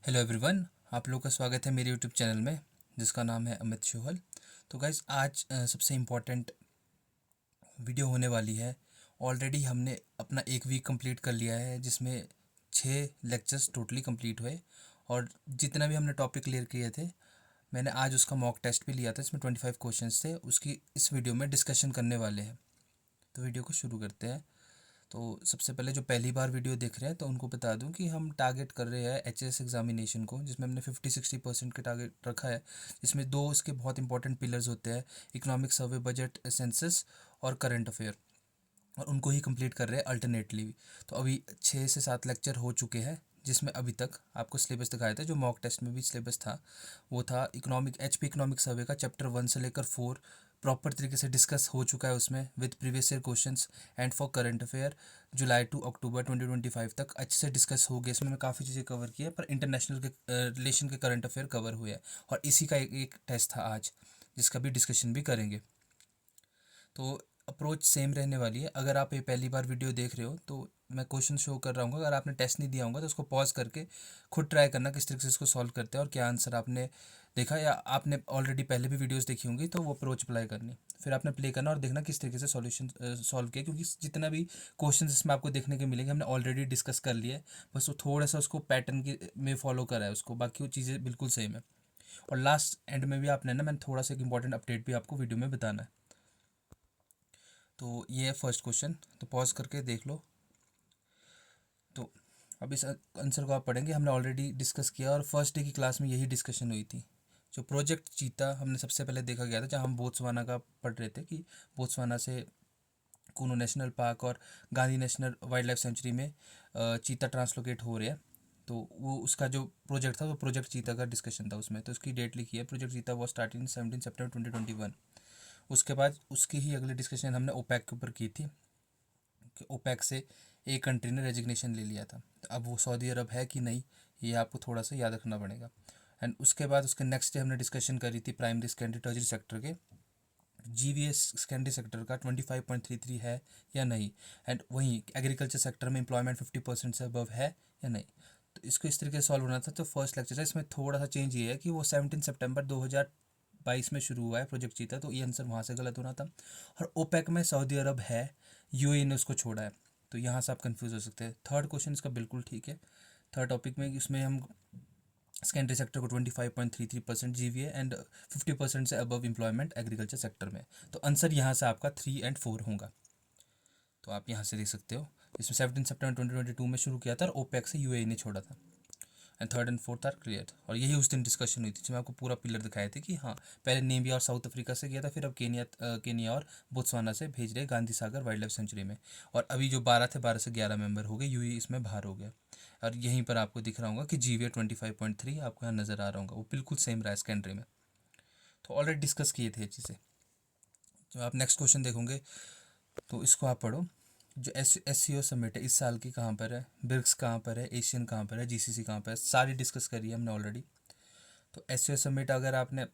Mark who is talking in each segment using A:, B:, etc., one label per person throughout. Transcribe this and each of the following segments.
A: Hello everyone, आप लोग का स्वागत है मेरे यूट्यूब चैनल में जिसका नाम है अमित शोहल। तो गाइज आज सबसे इम्पोर्टेंट वीडियो होने वाली है। ऑलरेडी हमने अपना एक वीक कंप्लीट कर लिया है जिसमें 6 लेक्चर्स टोटली कंप्लीट हुए और जितना भी हमने टॉपिक क्लियर किए थे मैंने आज उसका मॉक टेस्ट भी लिया था। इसमें 25 क्वेश्चंस थे, उसकी इस वीडियो में डिस्कशन करने वाले हैं। तो वीडियो को शुरू करते हैं। तो सबसे पहले जो पहली बार वीडियो देख रहे हैं तो उनको बता दूं कि हम टारगेट कर रहे हैं एचएस एग्जामिनेशन को, जिसमें हमने 50-60% के टारगेट रखा है। जिसमें दो इसके बहुत इंपॉर्टेंट पिलर्स होते हैं, इकोनॉमिक सर्वे, बजट, सेंसस और करंट अफेयर, और उनको ही कंप्लीट कर रहे हैं अल्टरनेटली। तो अभी 6 से 7 लेक्चर हो चुके हैं जिसमें अभी तक आपको सिलेबस दिखाया था, जो मॉक टेस्ट में भी सिलेबस था वो था इकोनॉमिक सर्वे का चैप्टर 1 से लेकर 4 प्रॉपर तरीके से डिस्कस हो चुका है उसमें with previous year questions. And for current affair July to October 2025 तक अच्छे से डिस्कस हो गया। इसमें मैं काफ़ी चीज़ें कवर की है, पर इंटरनेशनल के रिलेशन के करंट अफेयर कवर हुए हैं और इसी का एक टेस्ट था आज जिसका भी डिस्कशन भी करेंगे। तो अप्रोच सेम रहने वाली है। अगर आप ये पहली बार वीडियो देख रहे हो तो मैं क्वेश्चन शो कर रहा हूँ, अगर आपने टेस्ट नहीं दिया होगा तो उसको पॉज करके खुद ट्राई करना किस तरीके से इसको सॉल्व करते हैं और क्या आंसर आपने देखा, या आपने ऑलरेडी पहले भी वीडियोस देखी होंगी तो वो अप्रोच अप्लाई करनी, फिर आपने प्ले करना और देखना किस तरीके से सॉल्यूशन सॉल्व किया। क्योंकि जितना भी क्वेश्चन इसमें आपको देखने के मिलेंगे हमने ऑलरेडी डिस्कस कर लिया है, बस वो थोड़ा सा उसको पैटर्न की में फॉलो करा है उसको, बाकी वो चीज़ें बिल्कुल सेम है। और लास्ट एंड में भी आपने ना मैंने थोड़ा सा एक इंपॉर्टेंट अपडेट भी आपको वीडियो में बताना है। तो ये है फर्स्ट क्वेश्चन, तो पॉज करके देख लो। तो अब इस आंसर को आप पढ़ेंगे, हमने ऑलरेडी डिस्कस किया और फर्स्ट डे की क्लास में यही डिस्कशन हुई थी। जो प्रोजेक्ट चीता हमने सबसे पहले देखा गया था, जहाँ हम बोत्सवाना का पढ़ रहे थे कि बोत्सवाना से कूनो नेशनल पार्क और Gandhi national wild life sanctuary में चीता ट्रांसलोकेट हो रहे हैं। तो वो उसका जो प्रोजेक्ट था वो प्रोजेक्ट चीता का डिस्कशन था उसमें। तो उसकी डेट लिखी है, प्रोजेक्ट चीता वॉज स्टार्टिंग 17 सितंबर 2021। उसके बाद उसकी ही अगली डिस्कशन हमने ओपैक के ऊपर की थी कि ओपेक से एक कंट्री ने रेजिग्नेशन ले लिया था। तो अब वो सऊदी अरब है कि नहीं, ये आपको थोड़ा सा याद रखना पड़ेगा। एंड उसके बाद उसके नेक्स्ट डे हमने डिस्कशन करी थी प्राइमरी सेकेंडरी टर्जरी सेक्टर के जीवीएस सेकेंडरी सेक्टर का 25.33 है या नहीं, एंड वहीं एग्रीकल्चर सेक्टर में एम्प्लॉयमेंट 50% से अबव है या नहीं। तो इसको इस तरीके से सॉल्व होना था। तो फर्स्ट लेक्चर है, इसमें थोड़ा सा चेंज ये है कि वो 17 सितंबर 2022 में शुरू हुआ है प्रोजेक्ट चीता, तो ये आंसर वहाँ से गलत होना था। और ओपेक में सऊदी अरब है, यूएई ने उसको छोड़ा है, तो यहाँ से आप कंफ्यूज हो सकते हैं। थर्ड क्वेश्चन इसका बिल्कुल ठीक है। थर्ड टॉपिक में इसमें हम सेकेंडरी सेक्टर को 25.33% जीवीए एंड 50% से अबव एम्प्लॉयमेंट एग्रीकल्चर सेक्टर में। तो आंसर यहाँ से आपका 3 और 4 होगा। तो आप यहाँ से देख सकते हो, इसमें 17 सितंबर 2022 में शुरू किया था और ओपेक से यूएई ने छोड़ा था। And third and fourth are clear. और यही उस दिन डिस्कशन हुई थी जिसमें आपको पूरा पिलर दिखाए थे कि हाँ, पहले नेमिया और साउथ अफ्रीका से किया था, फिर अब केनिया और बोत्सवाना से भेज रहे Gandhi Sagar wild life sanctuary में। और अभी जो 12 थे 12 से 11 मेंबर हो गए, यूएई इसमें बाहर हो गया। और यहीं पर आपको दिख रहा होगा कि जीवीए 25.3 आपको यहाँ नज़र आ रहा होगा, वो बिल्कुल सेम रहा है सेकेंडरी में। तो ऑलरेडी डिस्कस किए थे ये चीज़ें। जो आप नेक्स्ट क्वेश्चन देखोगे तो इसको आप पढ़ो। जो एस सी ओ समिट है इस साल की कहाँ पर है, ब्रिक्स कहाँ पर है, एशियन कहाँ पर है, जीसीसी कहाँ पर है, सारी डिस्कस करी है हमने ऑलरेडी। तो एस सी ओ समिट अगर आपने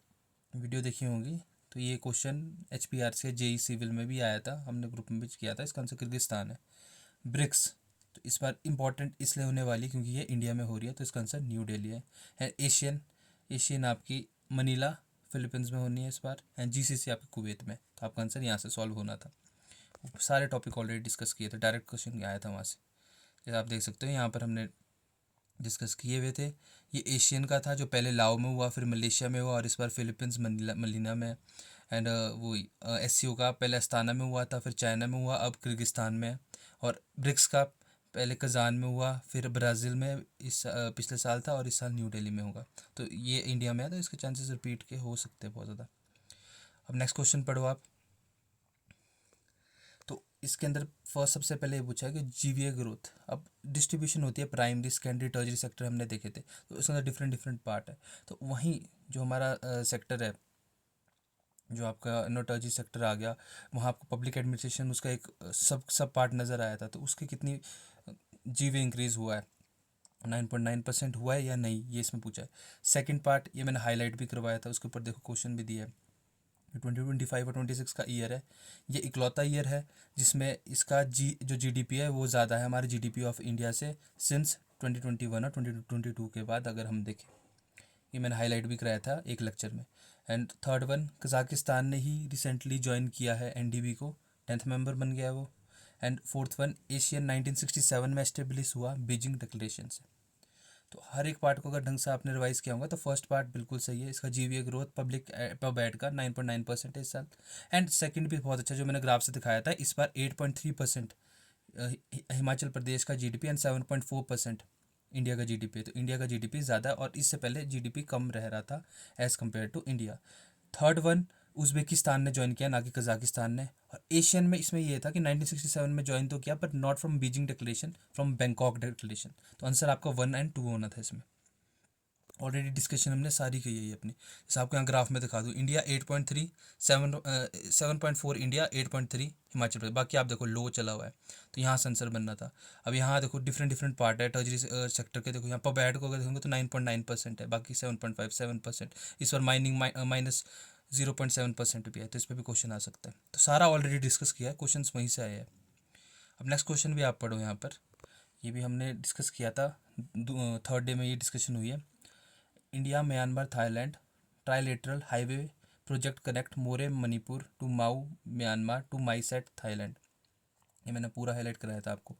A: वीडियो देखी होगी तो ये क्वेश्चन एच पी आर से जेई सिविल में भी आया था, हमने ग्रुप में भी किया था। इसका आंसर किर्गिस्तान है। ब्रिक्स तो इस बार इंपॉर्टेंट इसलिए होने वाली क्योंकि ये इंडिया में हो रही है, तो इसका आंसर न्यू दिल्ली है। एंड एशियन एशियन आपकी मनीला फिलीपींस में होनी है इस बार। एंड जीसीसी आपकी कुवैत में। तो आपका आंसर यहाँ से सॉल्व होना था। सारे टॉपिक ऑलरेडी डिस्कस किए थे, डायरेक्ट क्वेश्चन आया था वहाँ से। जैसे आप देख सकते हो यहाँ पर हमने डिस्कस किए हुए थे। ये एशियन का था जो पहले लाओ में हुआ, फिर मलेशिया में हुआ और इस बार फिलीपींस मनीला में। एंड वो एस सी ओ का पहले अस्ताना में हुआ था, फिर चाइना में हुआ, अब किर्गिस्तान में है। और ब्रिक्स का पहले कजान में हुआ, फिर ब्राज़ील में इस पिछले साल था और इस साल न्यू दिल्ली में होगा। तो ये इंडिया में है, तो इसके चांसेस रिपीट के हो सकते हैं बहुत ज़्यादा। अब नेक्स्ट क्वेश्चन पढ़ो आप। तो इसके अंदर फर्स्ट सबसे पहले ये पूछा है कि जीवीए ग्रोथ, अब डिस्ट्रीब्यूशन होती है प्राइमरी सेकेंडरी टर्जरी सेक्टर हमने देखे थे, तो इसके अंदर डिफरेंट डिफरेंट पार्ट है। तो वहीं जो हमारा सेक्टर है, जो आपका नो टर्जरी सेक्टर आ गया, वहाँ आपको पब्लिक एडमिनिस्ट्रेशन उसका एक सब पार्ट नज़र आया था। तो उसकी कितनी जीवीए इंक्रीज़ हुआ है, 9.9% हुआ है या नहीं, ये इसमें पूछा है। सेकंड पार्ट ये मैंने हाईलाइट भी करवाया था, उसके ऊपर देखो क्वेश्चन भी दिया है। 2025 और 26 का ईयर है, ये इकलौता ईयर है जिसमें इसका जो जीडीपी है वो ज़्यादा है हमारे जीडीपी ऑफ इंडिया से सिंस 2021 और 2022 के बाद अगर हम देखें, ये मैंने हाईलाइट भी कराया था एक लेक्चर में। एंड थर्ड वन, कजाकिस्तान ने ही रिसेंटली ज्वाइन किया है एनडीबी को, 10th मेंबर बन गया वो। एंड फोर्थ वन, एशियन 1967 में एस्टेब्लिश हुआ बीजिंग डिक्लेरेशन से। तो हर एक पार्ट को अगर ढंग से आपने रिवाइज किया होगा तो फर्स्ट पार्ट बिल्कुल सही है, इसका जीवीए ग्रोथ पब्लिक पबैड का 9.9% इस साल। एंड सेकंड भी बहुत अच्छा, जो मैंने ग्राफ से दिखाया था, इस बार 8.3% हिमाचल प्रदेश का जीडीपी एंड 7.4% इंडिया का जीडीपी। तो इंडिया का जीडीपी ज़्यादा और इससे पहले जीडीपी कम रह रहा था as compared to India. Third one, Uzbekistan ने ज्वाइन किया, ना कि कजाकिस्तान ने। और एशियन में इसमें ये था कि 1967 में ज्वाइन तो किया, but not from Beijing declaration, from Bangkok declaration. तो आंसर आपका 1 एंड 2 होना था इसमें। ऑलरेडी डिस्कशन हमने सारी की है अपनी, जैसे आपको यहाँ ग्राफ में दिखा दूँ, इंडिया 8.3, 7.4 इंडिया, 8.3 हिमाचल प्रदेश। बाकी आप देखो लो चला हुआ है, तो यहाँ से आंसर बनना था। अब यहाँ देखो डिफरेंट डिफरेंट पार्ट है टर्जरी सेक्टर के, देखो यहाँ पर बैड को अगर देखोगे तो 9.9% है, बाकी 7.57%। इस बार माइनिंग माइनस 0.7% भी है, तो इस पर भी क्वेश्चन आ सकता है। तो सारा ऑलरेडी डिस्कस किया है, क्वेश्चन वहीं से आए हैं। अब नेक्स्ट क्वेश्चन भी आप पढ़ो यहाँ पर, ये भी हमने डिस्कस किया था, थर्ड डे में ये डिस्कशन हुई है। India Myanmar Thailand trilateral highway project connect Moreh Manipur to माऊ म्यांमार टू माईसेट थाईलैंड। ये मैंने पूरा हाईलाइट कराया था आपको।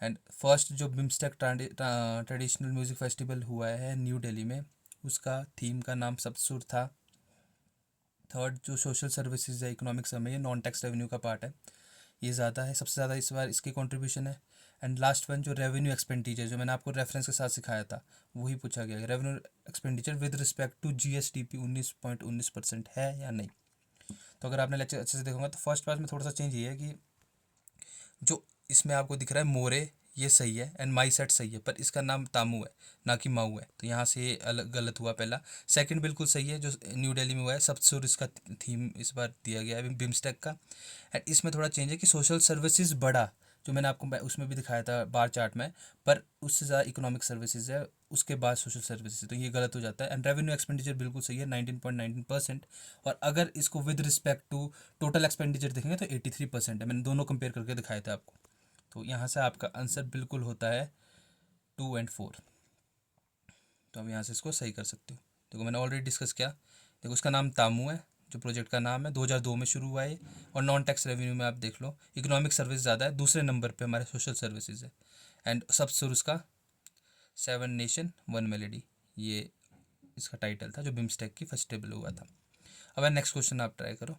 A: एंड फर्स्ट जो बिम्स्टेक ट्रेडिशनल म्यूज़िक फेस्टिवल हुआ है न्यू दिल्ली में, उसका थीम का नाम सबसुर था। थर्ड, जो सोशल सर्विसेज है इकोनॉमिक समय, ये नॉन टैक्स रेवेन्यू का पार्ट है, ये ज़्यादा है, सबसे ज़्यादा इस बार इसकी कंट्रीब्यूशन है। एंड लास्ट वन, जो रेवेन्यू एक्सपेंडिचर, जो मैंने आपको रेफरेंस के साथ सिखाया था, वही पूछा गया, revenue expenditure with respect to GSDP 19.19% है या नहीं। तो अगर आपने लेक्चर अच्छे से देखोगे तो फर्स्ट पार्ट में थोड़ा सा चेंज ये है कि जो इसमें आपको दिख रहा है मोरे, ये सही है, एंड माई सेट सही है, पर इसका नाम तामू है ना कि माऊ है, तो यहाँ से ये अलग गलत हुआ पहला। सेकंड बिल्कुल सही है, जो न्यू दिल्ली में हुआ है सबसुर, इसका थीम इस बार दिया गया है बिम्स्टेक का। एंड इसमें थोड़ा चेंज है कि सोशल सर्विसेज बड़ा, जो मैंने आपको उसमें भी दिखाया था बार चार्ट में, पर उससे ज़्यादा इकोनॉमिक सर्विसेज है, उसके बाद सोशल सर्विसेज, तो ये गलत हो जाता है। एंड रेवेन्यू एक्सपेंडिचर बिल्कुल सही है 19.19%, और अगर इसको with respect to total expenditure देखेंगे तो 83% है, मैंने दोनों कंपेयर करके दिखाए थे आपको। तो यहाँ से आपका आंसर बिल्कुल होता है 2 एंड 4। तो अब यहाँ से इसको सही कर सकते हो। देखो मैंने ऑलरेडी डिस्कस किया, देखो उसका नाम तामू है, जो प्रोजेक्ट का नाम है, 2002 में शुरू हुआ है। और नॉन टैक्स रेवेन्यू में आप देख लो, इकोनॉमिक सर्विस ज़्यादा है, दूसरे नंबर पे हमारे सोशल सर्विसेज है। एंड सबसुर उसका 7 नेशन 1 मेलेडी, ये इसका टाइटल था, जो बिम्स्टेक की फेस्टिवल हुआ था। अब नेक्स्ट क्वेश्चन आप ट्राई करो।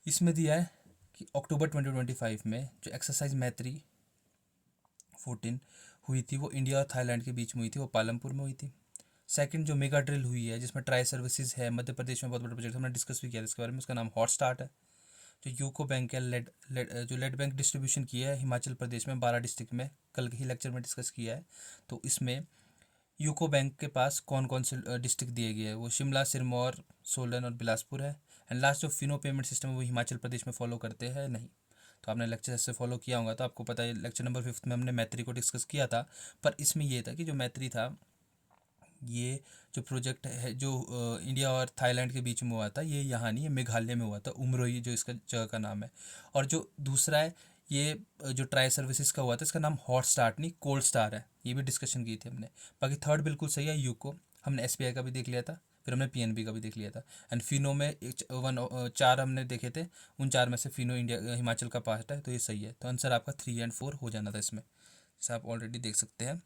A: इसमें दिया है कि अक्टूबर 2025 में जो एक्सरसाइज मैत्री 14 हुई थी, वो इंडिया और थाईलैंड के बीच में हुई थी, वो पालमपुर में हुई थी। सेकंड, जो मेगा ड्रिल हुई है जिसमें ट्राई सर्विसेज है, मध्य प्रदेश में बहुत बड़ा प्रोजेक्ट, हमने डिस्कस भी किया इसके बारे में, उसका नाम हॉट स्टार्ट है। जो यूको बैंक है, जो लेड बैंक डिस्ट्रीब्यूशन किया है हिमाचल प्रदेश में 12 डिस्ट्रिक्ट में, कल ही लेक्चर में डिस्कस किया है। तो इसमें यूको बैंक के पास कौन कौन से डिस्ट्रिक्ट दिए गए हैं, वो शिमला, सिरमौर, सोलन और बिलासपुर है। एंड लास्ट जो फिनो पेमेंट सिस्टम है वो हिमाचल प्रदेश में फॉलो करते हैं नहीं। तो आपने लेक्चर से फॉलो किया होगा तो आपको पता है, लेक्चर नंबर 5 में हमने मैत्री को डिस्कस किया था। पर इसमें ये था कि जो मैत्री था, ये जो प्रोजेक्ट है जो इंडिया और थाईलैंड के बीच में हुआ था, ये यहाँ नहीं, ये मेघालय में हुआ था, उमरोई जो इसका जगह का नाम है। और जो दूसरा है, ये जो ट्राई सर्विसेज का हुआ था, इसका नाम हॉट स्टार्ट नहीं कोल्ड स्टार है, ये भी डिस्कशन की थी हमने। बाकी थर्ड बिल्कुल सही है यूको, हमने एसबीआई का भी देख लिया था, फिर हमने पीएनबी का भी देख लिया था। एंड फिनो में चार हमने देखे थे, उन चार में से फिनो इंडिया हिमाचल का पार्ट है, तो ये सही है। तो आंसर आपका 3 एंड 4 हो जाना था इसमें, जैसे आप ऑलरेडी देख सकते हैं।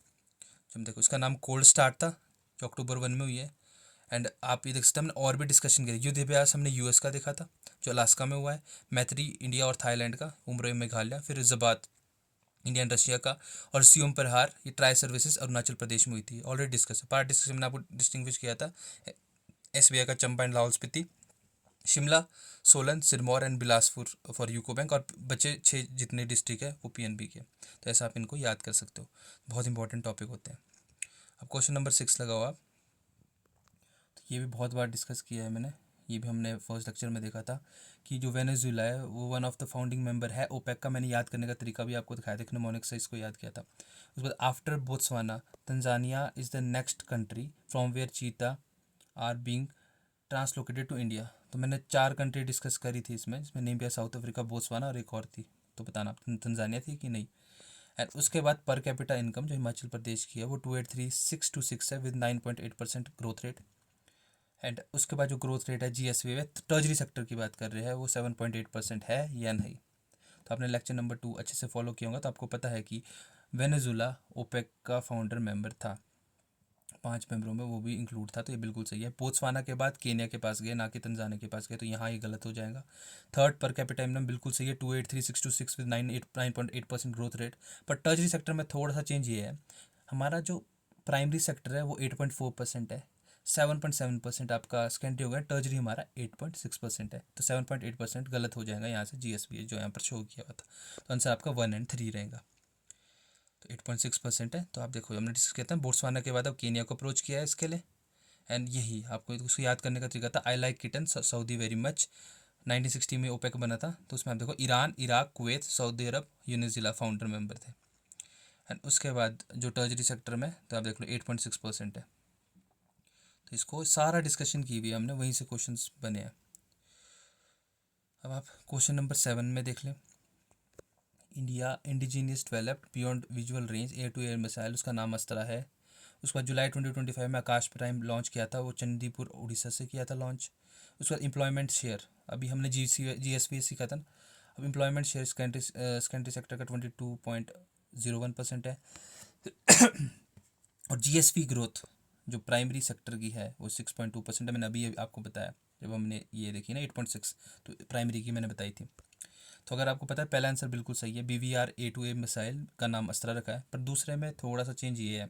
A: जब देखो इसका नाम कोल्ड स्टार्ट था, जो अक्टूबर 1 में हुई है। एंड आप ये देख सकते हैं, हमने और भी डिस्कशन किया, युद्ध अभ्यास हमने यूएस का देखा था जो अलास्का में हुआ है, मैत्री इंडिया और थाईलैंड का, उम्र मेघालय, फिर जबात इंडिया एंड रशिया का, और सियोम प्रहार ये ट्राई सर्विसेज अरुणाचल प्रदेश में हुई थी, ऑलरेडी डिस्कस है। पार्ट डिस्कशन मैंने आपको डिस्टिंग्विश किया था, एसबीआई का Chamba and Lahaul Spiti, Shimla, Solan, Sirmaur and Bilaspur for UCO bank, और बचे 6 जितने डिस्ट्रिक्ट है वो पीएनबी के। तो ऐसा आप इनको याद कर सकते हो, बहुत इंपॉर्टेंट टॉपिक होते हैं। अब क्वेश्चन नंबर 6 लगाओ आप। तो ये भी बहुत बार डिस्कस किया है मैंने, ये भी हमने फर्स्ट लेक्चर में देखा था कि जो वेनेजुएला है वो one of the founding member है ओपेक का। मैंने याद करने का तरीका भी आपको दिखाया था, निमोनिक से इसको याद किया था। उसके बाद after Botswana Tanzania is the next country from where cheetah are being translocated to India. तो मैंने 4 कंट्री डिस्कस करी थी इसमें, जिसमें नेम किया साउथ अफ्रीका, बोत्सवाना और एक और थी, तो बताना तंजानिया थी कि नहीं। एंड उसके बाद पर कैपिटा इनकम जो हिमाचल प्रदेश की है वो 283626 है विद 9.8% ग्रोथ रेट। एंड उसके बाद जो ग्रोथ रेट है GSV में ट्रेजरी सेक्टर की बात कर रहे हैं वो 7.8% है या नहीं। तो आपने लेक्चर नंबर 2 अच्छे से फॉलो किया होगा तो आपको पता है कि वेनेजुला ओपेक का फाउंडर मेंबर था, 5 मेंबरों में वो भी इंक्लूड था, तो ये बिल्कुल सही है। बोत्सवाना के बाद केन्या के पास गए, ना कि तंजानिया के पास गए, तो यहाँ ये गलत हो जाएगा। थर्ड पर कैपिटा इनकम बिल्कुल सही है 283626 विद 9.8% ग्रोथ रेट। पर टर्जरी सेक्टर में थोड़ा सा चेंज ये है, हमारा जो प्राइमरी सेक्टर है वो 8.4% है, 7.7% आपका सेकेंडरी हो गया, टर्जरी हमारा 8.6% है, तो 7.8% गलत हो जाएगा यहाँ से GSV जो यहाँ पर शो किया हुआ था। तो आंसर आपका 1 एंड 3 रहेगा। तो 8.6% है। तो आप देखो हमने डिस्कस किया था बोट्सवाना के बाद अब केनिया को अप्रोच किया है इसके लिए। एंड यही आपको उसको याद करने का तरीका था, I like kitten Saudi very much. 1960 में ओपेक बना था, तो उसमें आप देखो ईरान, इराक, कुवैत, सऊदी अरब, यूनिजिला फाउंडर मेंबर थे। एंड उसके बाद जो टर्जरी सेक्टर में तो आप देख लो 8.6% है। तो इसको सारा डिस्कशन की हुई है हमने, वहीं से क्वेश्चन बने हैं। अब आप क्वेश्चन नंबर 7 में देख लें। India indigenous developed beyond visual range air to air missile, उसका नाम अस्त्रा है। उसके बाद जुलाई 2025 में आकाश प्राइम लॉन्च किया था, वो चंडीपुर उड़ीसा से किया था लॉन्च। उसके बाद एम्प्लॉयमेंट शेयर, अभी हमने GSV सीखा था। अब एम्प्लॉयमेंट शेयर सेकेंडरी सेक्टर का 22.01% है। और GSV ग्रोथ जो प्राइमरी सेक्टर की है वो 6.2% है। मैंने अभी आपको बताया जब हमने ये देखी ना 8.6, तो प्राइमरी की मैंने बताई थी। तो अगर आपको पता है पहला आंसर बिल्कुल सही है, BVR-A2A मिसाइल का नाम अस्त्रा रखा है। पर दूसरे में थोड़ा सा चेंज ये है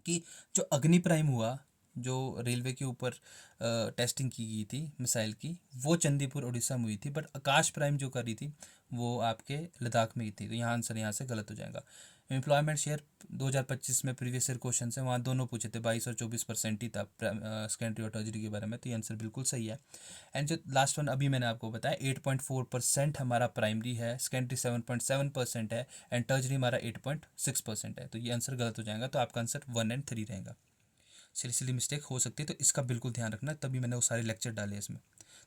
A: कि जो अग्नि प्राइम हुआ, जो रेलवे के ऊपर टेस्टिंग की गई थी मिसाइल की, वो चंदीपुर उड़ीसा में हुई थी। बट आकाश प्राइम जो करी थी वो आपके लद्दाख में ही थी, तो यहाँ आंसर यहाँ से गलत हो जाएगा। एम्प्लॉयमेंट शेयर 2025 में प्रीवियस ईयर क्वेश्चन है, वहाँ दोनों पूछे थे, 22 और 24% ही था सेकेंडरी और टर्जरी के बारे में, तो ये आंसर बिल्कुल सही है। एंड जो लास्ट वन अभी मैंने आपको बताया 8.4% हमारा प्राइमरी है, सेकेंडरी 7.7% है, एंड टर्जरी हमारा 8.6% है, तो ये आंसर गलत हो जाएगा। तो आपका आंसर 1 एंड 3 रहेगा। सिली मिस्टेक हो सकती है, तो इसका बिल्कुल ध्यान रखना, तभी मैंने वो सारे लेक्चर डाले इसमें।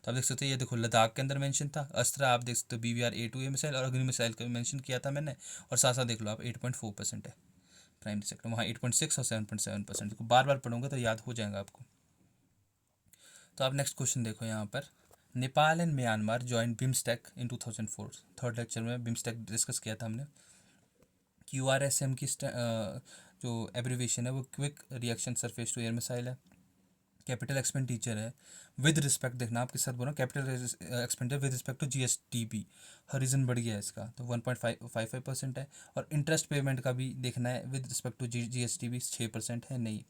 A: तो आप देख सकते हो, ये देखो लद्दाख के अंदर मेंशन था अस्त्रा, आप देख सकते हो BVR-A2A मिसाइल और अग्नि मिसाइल का भी मेंशन किया था मैंने, और साथ साथ देख लो आप 8.4% है प्राइमरी सेक्टर, वहाँ 8.6 और 7.7%, को बार बार पढ़ोगे तो याद हो जाएगा आपको। तो आप नेक्स्ट क्वेश्चन देखो यहाँ पर, Nepal and Myanmar join BIMSTEC in 2004। Third lecture में बिम्स्टेक डिस्कस किया था हमने। QRSM की जो एब्रीवेशन है वो quick reaction surface to air missile है। कैपिटल एक्सपेंडिचर है विद रिस्पेक्ट, देखना आप किस साथ बोल रहा हूँ, capital expenditure with respect to GSDP, horizon बढ़ गया है इसका, तो 1.55% है। और इंटरेस्ट पेमेंट का भी देखना है विद रिस्पेक्ट टू GSDP 6% है नहीं।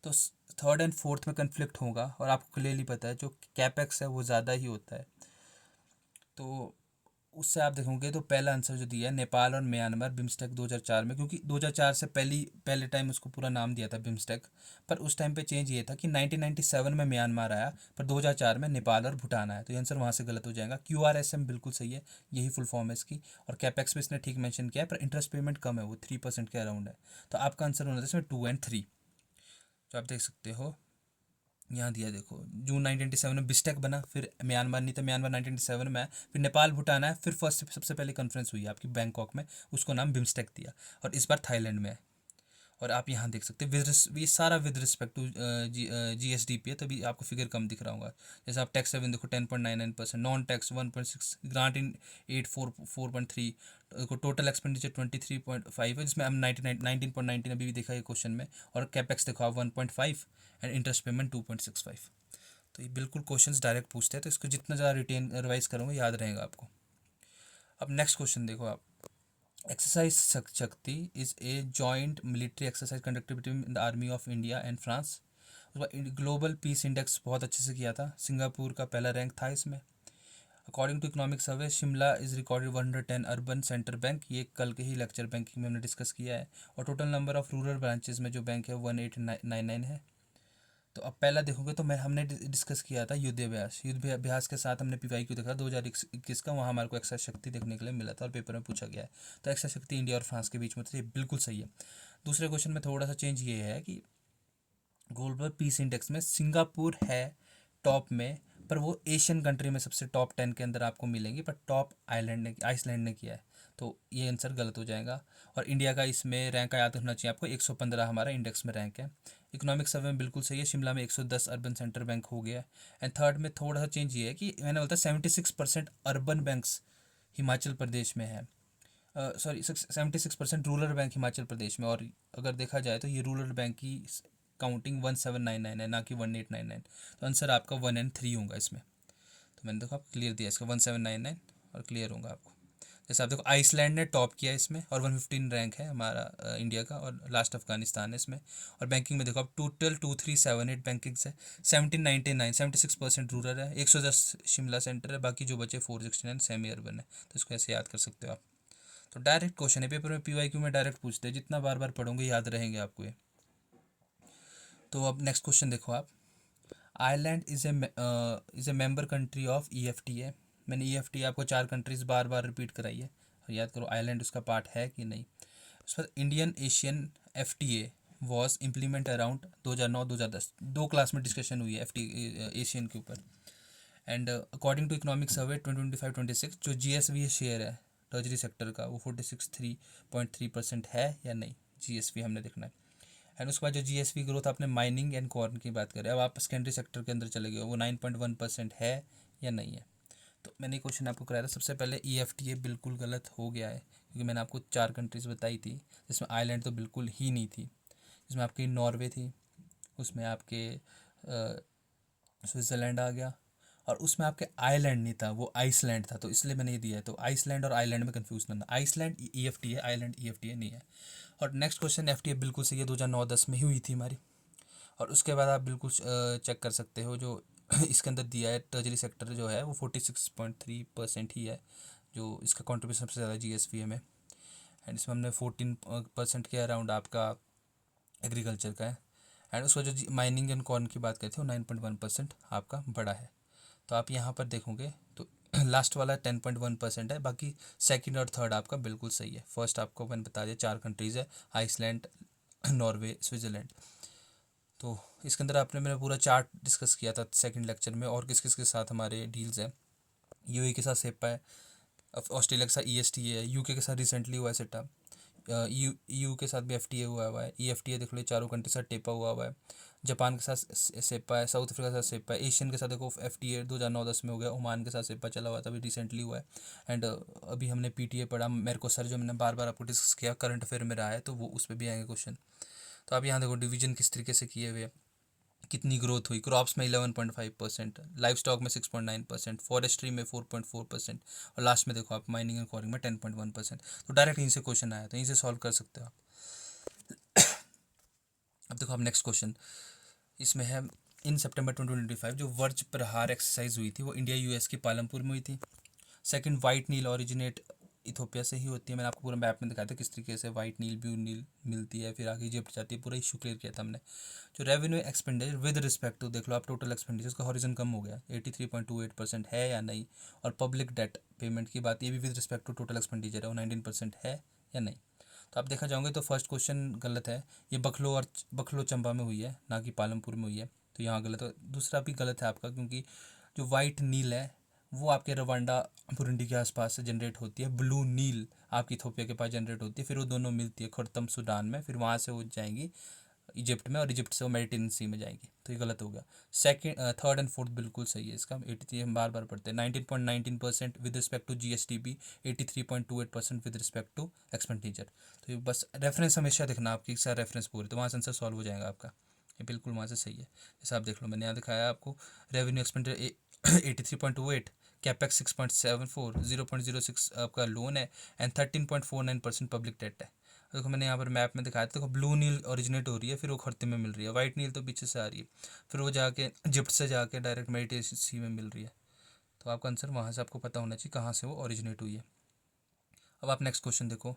A: तो थर्ड एंड फोर्थ में कन्फ्लिक्ट होगा, और आपको क्लियरली पता है जो कैपेक्स है वो ज़्यादा ही होता है, तो उससे आप देखोगे तो पहला आंसर जो दिया है नेपाल और म्यांमार बिम्स्टेक 2004 में, क्योंकि 2004 से पहले टाइम उसको पूरा नाम दिया था बिम्स्टेक, पर उस टाइम पे चेंज ये था कि 1997 में म्यांमार आया, पर 2004 में नेपाल और भूटान आया, तो ये आंसर वहाँ से गलत हो जाएगा। QRSM बिल्कुल सही है, यही फुल फॉर्म है इसकी, और कैपेक्स भी इसने ठीक मेंशन किया है, पर इंटरेस्ट पेमेंट कम है, वो 3% के अराउंड है। तो आपका आंसर होना था इसमें 2 एंड 3, जो आप देख सकते हो यहाँ दिया, देखो जून 1997 में बिस्टेक बना, फिर म्यांमार नहीं था, म्यांमार 1997 में आया, फिर नेपाल भूटान आया, फिर फर्स्ट सबसे पहले कॉन्फ्रेंस हुई आपकी बैंकॉक में, उसको नाम बिम्स्टेक दिया, और इस बार थाईलैंड में है। और आप यहाँ देख सकते हैं ये सारा विद रिस्पेक्ट टू GSDP है, तभी आपको फिगर कम दिख रहा होगा। जैसे आप टैक्स रेवेन्यू देखो 10.99%, non tax 1.6, grant in 4.3, total expenditure 23.5 है, जिसमें हम 19.19 अभी भी देखा है क्वेश्चन में, और कैपेक्स देखो आप 1.5 एंड इंटरेस्ट पेमेंट 2.65। तो ये बिल्कुल क्वेश्चंस डायरेक्ट पूछते हैं, तो इसको जितना ज़्यादा रिवाइज करोगे याद रहेगा आपको। अब नेक्स्ट क्वेश्चन देखो आप, एक्सरसाइज शक्ति is a joint military exercise conducted between the army of India and France. उसके बाद ग्लोबल पीस इंडेक्स बहुत अच्छे से किया था, सिंगापुर का पहला रैंक था इसमें। According to economic survey Shimla is recorded 110 urban centre bank, ये कल के ही लेक्चर बैंकिंग में हमने डिस्कस किया है। और total number of rural branches में जो बैंक है 1899 है। तो अब पहला देखोगे तो हमने डिस्कस किया था युद्धाभ्यास के साथ हमने PYQ देखा 2021 का, वहाँ हमारे को एक्सरसाइज शक्ति देखने के लिए मिला था और पेपर में पूछा गया है। तो एक्सरसाइज शक्ति इंडिया और फ्रांस के बीच में, तो ये बिल्कुल सही है। दूसरे क्वेश्चन में थोड़ा सा चेंज ये है कि ग्लोबल पीस इंडेक्स में सिंगापुर है टॉप में, पर वो एशियन कंट्री में सबसे टॉप 10 के अंदर आपको मिलेंगी, पर टॉप आइसलैंड ने किया है। तो ये आंसर गलत हो जाएगा। और इंडिया का इसमें रैंक याद रखना चाहिए आपको, 115 हमारा इंडेक्स में रैंक है। इकोनॉमिक सर्वे में बिल्कुल सही है, शिमला में 110 अर्बन सेंटर बैंक हो गया है। एंड थर्ड में थोड़ा सा चेंज ये है कि मैंने बोलता 76% अर्बन बैंक्स हिमाचल प्रदेश में है, sorry 76% rural bank Himachal Pradesh में। और अगर देखा जाए तो ये रूरल बैंक की काउंटिंग 1799 है, ना कि 1899। तो आंसर आपका 1 एंड 3 होगा इसमें। तो मैंने देखो आप क्लियर दिया इसका 1799 और क्लियर होगा आपको। जैसे आप देखो आइसलैंड ने टॉप किया इसमें और 115 रैंक है हमारा इंडिया का, और लास्ट अफगानिस्तान है इसमें। और बैंकिंग में देखो आप टोटल 2378 बैंकिंग्स है, 1799 76% रूरल है, 110 शिमला सेंटर है, बाकी जो बचे 469 सेमी अर्बन है। तो इसको ऐसे याद कर सकते हो आप। तो डायरेक्ट क्वेश्चन है, पेपर में PYQ में डायरेक्ट पूछते हैं, जितना बार बार पढ़ोगे याद रहेंगे आपको ये। तो अब नेक्स्ट क्वेश्चन देखो आप। Ireland is a member country of EFTA। मैंने EFTA आपको 4 कंट्रीज बार बार रिपीट कराई है, और याद करो आयरलैंड उसका पार्ट है कि नहीं। उस पर Indian ASEAN FTA was implement around 2009-2010, 2 class में डिस्कशन हुई है FTA एशियन के ऊपर। And according to economic survey 2025-26 जो GSV शेयर है ट्रेजरी सेक्टर का, वो 46.3% है या नहीं। GSV हमने देखना है। एंड उसके बाद जो GSV ग्रोथ आपने माइनिंग एंड कॉर्न की बात करें, अब आप सेकेंडरी सेक्टर के अंदर चले गए, वो 9.1% है या नहीं है। तो मैंने क्वेश्चन आपको कराया था, सबसे पहले EFTA बिल्कुल गलत हो गया है, क्योंकि मैंने आपको 4 कंट्रीज़ बताई थी, जिसमें आइलैंड तो बिल्कुल ही नहीं थी। जिसमें आपकी नॉर्वे थी, उसमें आपके स्विट्ज़रलैंड आ गया, और उसमें आपके आइलैंड नहीं था, वो आइसलैंड था। तो इसलिए मैंने ये दिया है। तो आइसलैंड और आइलैंड में कंफ्यूज करना, आइसलैंड EFTA है, आइलैंड EFTA नहीं है। और नेक्स्ट क्वेश्चन FTA बिल्कुल सही है, 2009-10 में ही हुई थी हमारी। और उसके बाद आप बिल्कुल चेक कर सकते हो, जो इसके अंदर दिया है ट्रेजरी सेक्टर जो है वो 46.3% ही है, जो इसका कॉन्ट्रीब्यूशन सबसे ज़्यादा GSV में। एंड इसमें हमने 14% के अराउंड आपका एग्रीकल्चर का है। एंड उसका जो माइनिंग एंड कॉर्न की बात करते हो 9.1% आपका बड़ा है। तो आप यहाँ पर देखोगे तो लास्ट वाला 10.1% है, बाकी सेकंड और थर्ड आपका बिल्कुल सही है। फर्स्ट आपको मैंने बता दिया 4 कंट्रीज़ है, आइसलैंड, नॉर्वे, स्विट्ज़रलैंड। तो इसके अंदर आपने मैंने पूरा चार्ट डिस्कस किया था सेकंड लेक्चर में, और किस किस के साथ हमारे डील्स हैं। UAE के साथ सेपा है, ऑस्ट्रेलिया के साथ ESTA है, UK के साथ रिसेंटली हुआ है सेटा, EU के साथ भी FTA हुआ है, EFTA देख लो, चारों कंट्री के साथ टेपा हुआ है। जापान के साथ सेपा है, साउथ अफ्रीका के साथ सेपा है, एशियन के साथ देखो FTA 2009-10 में हो गया, ओमान के साथ सेपा चला हुआ था, अभी रिसेंटली हुआ है। एंड अभी हमने PTA पढ़ा, मेरे को सर जो मैंने बार बार आपको डिस्कस किया करंट अफेयर में रहा है, तो वो उस पर भी आएंगे क्वेश्चन। तो आप यहाँ देखो डिवीजन किस तरीके से किए हुए हैं, कितनी ग्रोथ हुई। क्रॉप्स में 11.5%, लाइफ स्टॉक में 6.9%, फॉरेस्ट्री में 4.4%, और लास्ट में देखो आप माइनिंग एंड कॉरिंग में 10.1%। तो डायरेक्ट यहीं से क्वेश्चन आया, तो यहीं से सॉल्व कर सकते हो आप। अब देखो आप नेक्स्ट क्वेश्चन, इसमें है इन सितंबर 2025 जो वज्र प्रहार एक्सरसाइज हुई थी वो इंडिया US की पालमपुर में हुई थी। सेकंड, वाइट नील ओरिजिनेट इथोपिया से ही होती है। मैंने आपको पूरा मैप में दिखाया था किस तरीके से वाइट नील, ब्लू नील मिलती है, फिर आगे इजिप्ट जाती है, पूरा इशू क्लियर किया था हमने। जो revenue expenditure with respect to, देख लो आप टोटल एक्सपेंडिचर का हॉरिजन कम हो गया, 83.28% है या नहीं। और पब्लिक डेट पेमेंट की बात, ये भी with respect to total expenditure है, वो 19% है या नहीं। तो आप देखा जाओगे तो फर्स्ट क्वेश्चन गलत है, ये बखलो चंबा में हुई है, ना कि पालमपुर में हुई है, तो यहाँ गलत है। दूसरा भी गलत है आपका, क्योंकि जो वाइट नील है वो आपके रवांडा बुरुंडी के आसपास से जनरेट होती है, ब्लू नील आपकी इथोपिया के पास जनरेट होती है, फिर वो दोनों मिलती है खुर्तम सूडान में, फिर वहाँ से वो जाएंगी इजिप्ट में, और इजिप्ट से वो मेडिटेरियन सी में जाएंगी। तो ये गलत हो गया। सेकंड, थर्ड एंड फोर्थ बिल्कुल सही है इसका, 83 हम बार बार पढ़ते हैं। 19.19% with respect to GSTP, 83.28% with respect to expenditure. तो ये बस रेफरेंस हमेशा देखना आपकी, सारा रेफरेंस पूरे, तो वहाँ से आंसर सॉल्व हो जाएगा आपका, ये बिल्कुल वहाँ से सही है। जैसे आप देख लो, मैंने यहाँ दिखाया आपको रेवेन्यू एक्सपेंडिचर 83.28, कैपेक्स 6.74, 0.06 आपका लोन है, एंड 13.49% पब्लिक डेट है। देखो मैंने यहाँ पर मैप में दिखाया था, देखो ब्लू नील ओरिजिनेट हो रही है, फिर वो खर्ते में मिल रही है, वाइट नील तो पीछे से आ रही है, फिर वो जाके इजिप्ट से जाके डायरेक्ट मेडिटेरियन सी में मिल रही है। तो आपका आंसर वहाँ से आपको पता होना चाहिए कहाँ से वो ओरिजिनेट हुई है। अब आप नेक्स्ट क्वेश्चन देखो,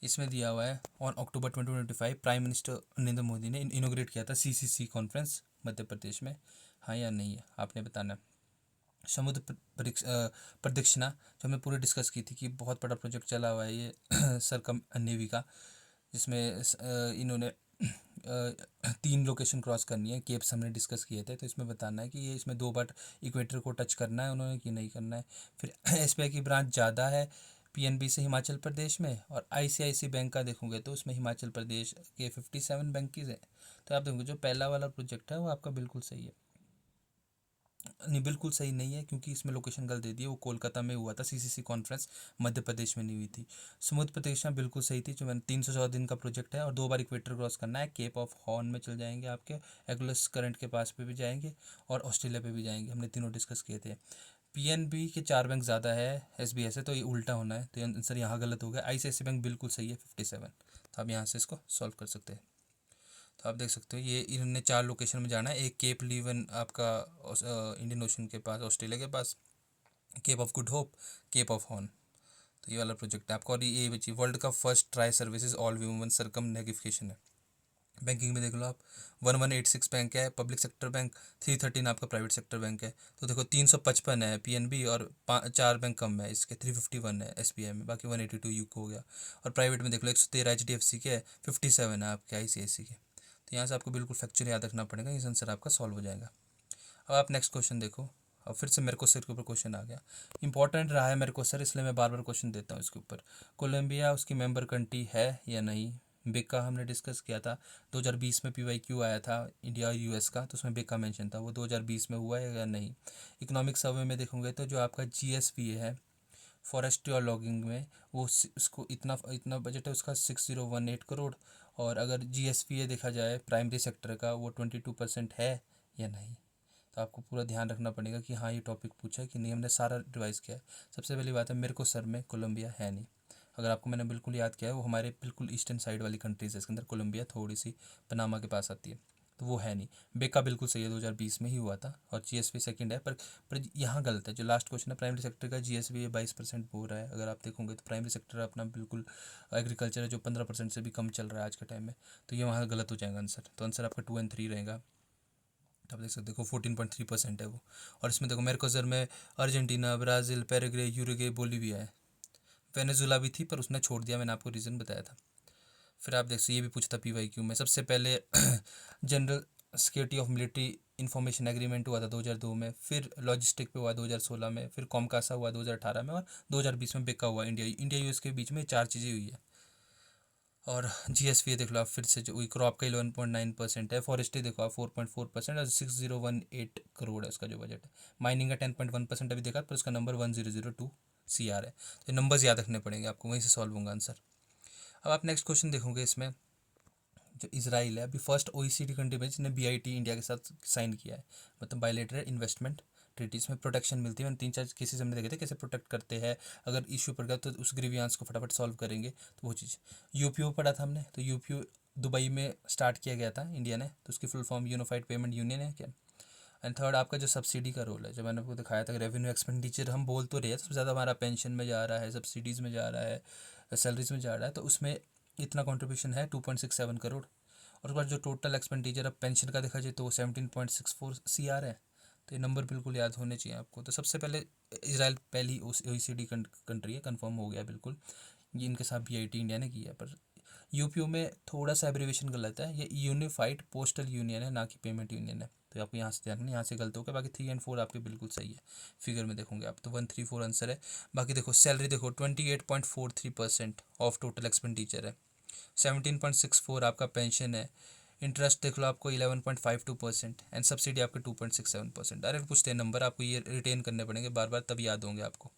A: इसमें दिया हुआ है on October 2025 prime minister Narendra Modi ने इनोग्रेट किया था CCC कॉन्फ्रेंस मध्य प्रदेश में, हाँ या नहीं है आपने बताना है। समुद्र प्रदक्षिणा जो हमने पूरी डिस्कस की थी कि बहुत बड़ा प्रोजेक्ट चला हुआ है ये सरकम नेवी का, जिसमें इन्होंने 3 लोकेशन क्रॉस करनी है, केप्स हमने डिस्कस किए थे। तो इसमें बताना है कि ये इसमें 2 बार इक्वेटर को टच करना है उन्होंने कि नहीं करना है। फिर SBI की ब्रांच ज़्यादा है, पीएनबी से हिमाचल प्रदेश में, और आईसीआईसी बैंक का देखोगे तो उसमें हिमाचल प्रदेश के 57 बैंक की है। तो आप देखोगे जो पहला वाला प्रोजेक्ट है वो आपका बिल्कुल सही है। नहीं, बिल्कुल सही नहीं है, क्योंकि इसमें लोकेशन गलत दे दी है। वो कोलकाता में हुआ था, सीसीसी कॉन्फ्रेंस मध्य प्रदेश में नहीं हुई थी। समुद्र प्रदेशा बिल्कुल सही थी, जो मैंने 314 दिन का प्रोजेक्ट है और 2 बार इक्वेटर क्रॉस करना है। केप ऑफ हॉर्न में चल जाएंगे आपके, एगुलस करंट के पास पे भी जाएंगे और ऑस्ट्रेलिया पे भी जाएंगे। हमने तीनों डिस्कस किए थे। पीएनबी के 4 बैंक ज़्यादा है एसबीआई से, तो ये उल्टा होना है, तो आंसर यहाँ गलत हो गया। आईसीआईसी बैंक बिल्कुल सही है 57। तो आप यहाँ से इसको सॉल्व कर सकते हैं। तो आप देख सकते हो ये इन्होंने 4 लोकेशन में जाना है। एक केप लीवन आपका इंडियन ओशन के पास, ऑस्ट्रेलिया के पास, Cape of Good Hope, Cape of Horn. तो ये वाला प्रोजेक्ट है आपका। और ये बची वर्ल्ड का first tri services all woman circumnavigation है। बैंकिंग में देख लो आप, 1186 बैंक है पब्लिक सेक्टर बैंक, 313 आपका प्राइवेट सेक्टर बैंक है। तो देखो 355 है पीएनबी और 4 बैंक कम है इसके, 351 है एसबीआई में, बाकी 182 यूको हो गया। और प्राइवेट में देख लो 113 एचडीएफसी के है, 57 है आपके आईसीआईसी के। तो यहाँ से आपको बिल्कुल फैक्चुअल याद रखना पड़ेगा, इस आंसर आपका सॉल्व हो जाएगा। अब आप नेक्स्ट क्वेश्चन देखो। अब फिर से मेरे को सर के ऊपर क्वेश्चन आ गया, इंपॉर्टेंट रहा है मेरे को सर, इसलिए मैं बार बार क्वेश्चन देता हूँ इसके ऊपर। कोलंबिया उसकी मेंबर कंट्री है या नहीं? बेका हमने डिस्कस किया था, 2020 में पीवाईक्यू आया था इंडिया और यूएस का, तो उसमें बेका मेंशन था, वो 2020 में हुआ है या नहीं? इकोनॉमिक सर्वे में देखोगे तो जो आपका जीएसपी है फॉरेस्ट्री और लॉगिंग में, वो उसको इतना इतना बजट है उसका 6018 करोड़। और अगर जीएसपी देखा जाए प्राइमरी सेक्टर का, वो 22% है या नहीं? तो आपको पूरा ध्यान रखना पड़ेगा कि हाँ ये टॉपिक पूछा है कि नहीं, हमने सारा रिवाइज़ किया है। सबसे पहली बात है, मेरे को सर में कोलंबिया है नहीं। अगर आपको मैंने बिल्कुल याद किया है, वो हमारे बिल्कुल ईस्टर्न साइड वाली कंट्रीज़ है, इसके अंदर कोलंबिया थोड़ी सी पनामा के पास आती है, तो वो है नहीं। बेका बिल्कुल सही है, 2020 में ही हुआ था। और जीएसपी सेकंड है, पर यहाँ गलत है। जो लास्ट क्वेश्चन है प्राइमरी सेक्टर का, जीएसपी 22% बोल रहा है। अगर आप देखोगे तो प्राइमरी सेक्टर अपना बिल्कुल एग्रीकल्चर है, जो 15% से भी कम चल रहा है आज के टाइम में, तो ये वहाँ गलत हो जाएगा आंसर। तो आंसर आपका 2 और 3 रहेगा। तो आप देख सकते देखो 14.3% है वो। और इसमें देखो मेरकोसर में Argentina, Brazil, Paraguay, Uruguay, Bolivia है। वेनेजुला भी थी पर उसने छोड़ दिया, मैंने आपको रीज़न बताया था। फिर आप देख सकते ये भी पूछता पीवाईक्यू में। सबसे पहले general security of military information agreement हुआ था 2002 में, फिर लॉजिस्टिक पे हुआ 2016 में, फिर कॉमकासा हुआ 2018 में, और 2020 में बेका हुआ। इंडिया यूएस के बीच में 4 चीज़ें हुई है। और जीएसपी देख लो आप, फिर से जो हुई क्रॉप का 11.9% है, फॉरेस्ट्री देखो आप 4.4%, और 6018 करोड़ है उसका जो बजट है। माइनिंग का 10.1% अभी देखा, पर उसका नंबर 1002 CR है। तो नंबर्स याद रखने पड़ेंगे आपको, वहीं से सॉल्व होगा आंसर। अब आप नेक्स्ट क्वेश्चन देखोगे, इसमें जो इजराइल है अभी फर्स्ट ओईसीडी कंट्री में जिसने बीआईटी इंडिया के साथ साइन किया है, मतलब बायलैटरल इन्वेस्टमेंट ट्रीटी। इसमें प्रोटेक्शन मिलती है। 3-4 केसेस हमने देखे थे कैसे प्रोटेक्ट करते हैं, अगर इशू पड़ गया तो उस ग्रीवियांस को फटाफट सॉल्व करेंगे। तो वो चीज़ यूपीओ पढ़ा था हमने, तो यूपीओ दुबई में स्टार्ट किया गया था इंडिया ने, तो उसकी full form unified payment union है क्या। एंड थर्ड आपका जो सब्सिडी का रोल है, जो मैंने आपको दिखाया था, रेवेन्यू एक्सपेंडिचर हम बोल तो रहे हैं, सबसे ज़्यादा हमारा पेंशन में जा रहा है, सब्सिडीज़ में जा रहा है, सैलरीज में जा रहा है, तो उसमें इतना कंट्रीब्यूशन है 2.67 करोड़। और उसके बाद जो टोटल एक्सपेंडिचर अब पेंशन का देखा जाए तो वो 17.64 CR है। तो ये नंबर बिल्कुल याद होने चाहिए आपको। तो सबसे पहले इसराइल पहली OECD कंट्री है, कंफर्म हो गया बिल्कुल, ये इनके साथ बीआईटी इंडिया ने किया है। पर यूपीओ में थोड़ा सा एब्रीवेशन गलत है, ये यूनिफाइड पोस्टल यूनियन है, ना कि पेमेंट यूनियन है। तो आपको यहाँ से ध्यान रखना, यहाँ से गलत हो गया। बाकी 3 और 4 आपके बिल्कुल सही है, फिगर में देखोगे आप तो 134 आंसर है। बाकी देखो सैलरी देखो 28.43% ऑफ टोटल एक्सपेंडिचर है, 17.64 आपका पेंशन है, इंटरेस्ट देख लो आपको 11.52% एंड सब्सिडी आपके 2.67%। डायरेक्ट पूछते हैं नंबर, आपको ये रिटेन करने पड़ेंगे बार बार, तब याद होंगे आपको।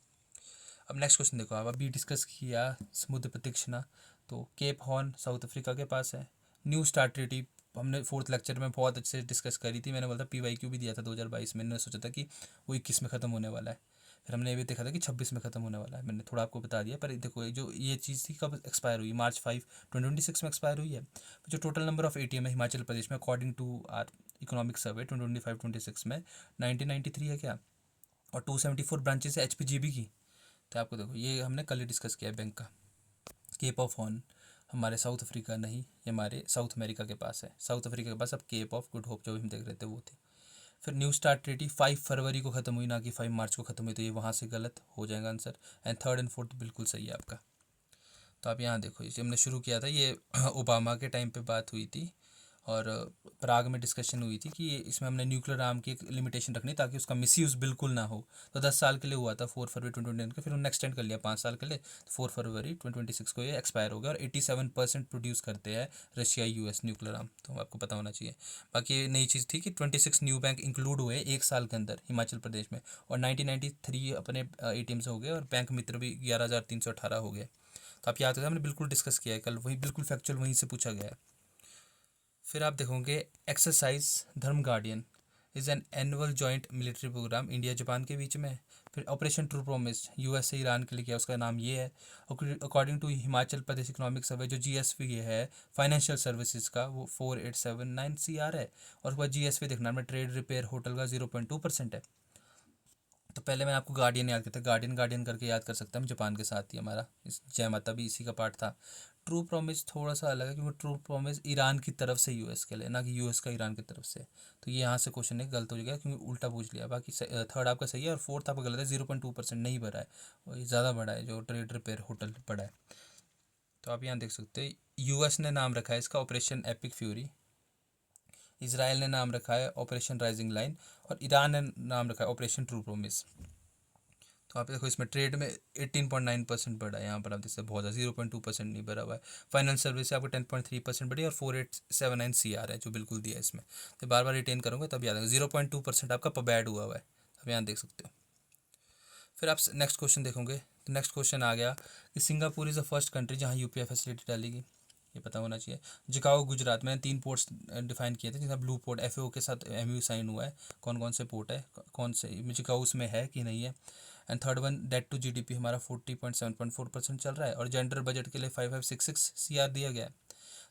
A: अब नेक्स्ट क्वेश्चन देखो आप, अभी डिस्कस किया समुद्र प्रतीक्षणा, तो केप हॉर्न साउथ अफ्रीका के पास है। न्यू स्टार्ट ट्रीटी हमने 4th लेक्चर में बहुत अच्छे से डिस्कस करी थी, मैंने बोला था पीवाईक्यू भी दिया था 2022 में, मैंने सोचा था कि वो 21 में ख़त्म होने वाला है। फिर हमने ये भी देखा था कि 26 में ख़त्म होने वाला है, मैंने थोड़ा आपको बता दिया। पर देखो जो ये चीज़ थी कब एक्सपायर हुई, March 5 2026 में एक्सपायर हुई है। जो टोटल नंबर ऑफ ATM है हिमाचल प्रदेश में according to our economic survey 2025-26 में 1993 है क्या, और 274 ब्रांचेस है HPGB की। तो आपको देखो ये हमने कल ही डिस्कस किया है बैंक का। केप ऑफ हॉर्न हमारे साउथ अफ्रीका नहीं, ये हमारे साउथ अमेरिका के पास है। साउथ अफ्रीका के पास अब केप ऑफ गुड होप जो भी हम देख रहे थे वो थे। फिर न्यू स्टार्ट ट्रीटी 5 फरवरी को ख़त्म हुई, ना कि 5 मार्च को ख़त्म हुई, तो ये वहाँ से गलत हो जाएगा answer. And third and fourth बिल्कुल सही है आपका। तो आप यहाँ देखो, इसे हमने शुरू किया था ये ओबामा के टाइम पे बात हुई थी, और प्राग में डिस्कशन हुई थी कि इसमें हमने न्यूक्लियर आर्म की एक लिमिटेशन रखनी ताकि उसका मिसयूज़ बिल्कुल ना हो। तो 10 साल के लिए हुआ था 4 फरवरी 2020 का, फिर उन्होंने एक्सटेंड कर लिया 5 साल के लिए, तो 4 फरवरी 2026 को ये एक्सपायर हो गया। और 87% प्रोड्यूस करते हैं रशिया यूएस न्यूक्लियर आर्म, तो आपको पता होना चाहिए। बाकी नई चीज़ थी कि 26 न्यू बैंक इंक्लूड हुए 1 साल के अंदर हिमाचल प्रदेश में, और 1993 अपने ATM से हो गए, और बैंक मित्र भी 11,318 हो गए। तो आप याद करें, हमने बिल्कुल डिस्कस किया है कल, वही बिल्कुल फैक्चुअल वहीं से पूछा गया है। फिर आप देखोगे exercise Dharma guardian is an annual joint military programme India Japan के बीच में। फिर ऑपरेशन ट्रू प्रोमिस यूएस से ईरान के लिए किया, उसका नाम ये है। According to Himachal Pradesh economic survey जो GSV है फाइनेंशियल सर्विसेज का, वो 4879 CR है। और उसके बाद GSV देखना में ट्रेड रिपेयर होटल का 0.2% है। तो पहले मैं आपको गार्डियन याद करता, गार्डियन गार्डियन करके याद कर सकता हूँ, जापान के साथ ही हमारा इस जय माता भी इसी का पार्ट था। ट्रू प्रॉमिस थोड़ा सा अलग है क्योंकि ट्रू प्रॉमिस ईरान की तरफ से यूएस के लिए, ना कि यूएस का ईरान की तरफ से। तो ये यहाँ से क्वेश्चन है गलत हो गया क्योंकि उल्टा पूछ लिया। बाकी थर्ड आपका सही है और फोर्थ आपका गलत है, 0.2% नहीं भरा है, वही ज़्यादा बड़ा है जो ट्रेड रिपेयर होटल बड़ा है। तो आप यहाँ देख सकते हैं यूएस ने नाम रखा है इसका ऑपरेशन एपिक फ्यूरी, इसराइल ने नाम रखा है ऑपरेशन राइजिंग लाइन, और ईरान ने नाम रखा है ऑपरेशन ट्रू प्रोमिस। तो आप देखो इसमें ट्रेड में 18.9% बढ़ा है, यहाँ पर आप देख सकते बहुत ज़्यादा 0.2% नहीं बढ़ा हुआ है। फाइनेंस सर्विस से आपको 10.3% बढ़ी, और 4879 CR है जो बिल्कुल दिया है इसमें। तो बार बार रिटेन करूँगा तब याद आएगा, 0.2% आपका पबैड हुआ है, अब यहाँ देख सकते हो। फिर आप नेक्स्ट क्वेश्चन देखोगे तो नेक्स्ट क्वेश्चन आ गया कि Singapore is the first country जहाँ UPI फैसिलिटी डालेगी, ये पता होना चाहिए। जिकागो गुजरात, मैंने 3 पोर्ट्स डिफाइन किए थे जिसमें ब्लू पोर्ट FAO के साथ MOU साइन हुआ है, कौन कौन से पोर्ट है, कौन से जिकागो उसमें है कि नहीं है। And third one debt to GDP हमारा 40.7.4% चल रहा है, और जेंडर बजट के लिए 5566 CR दिया गया है।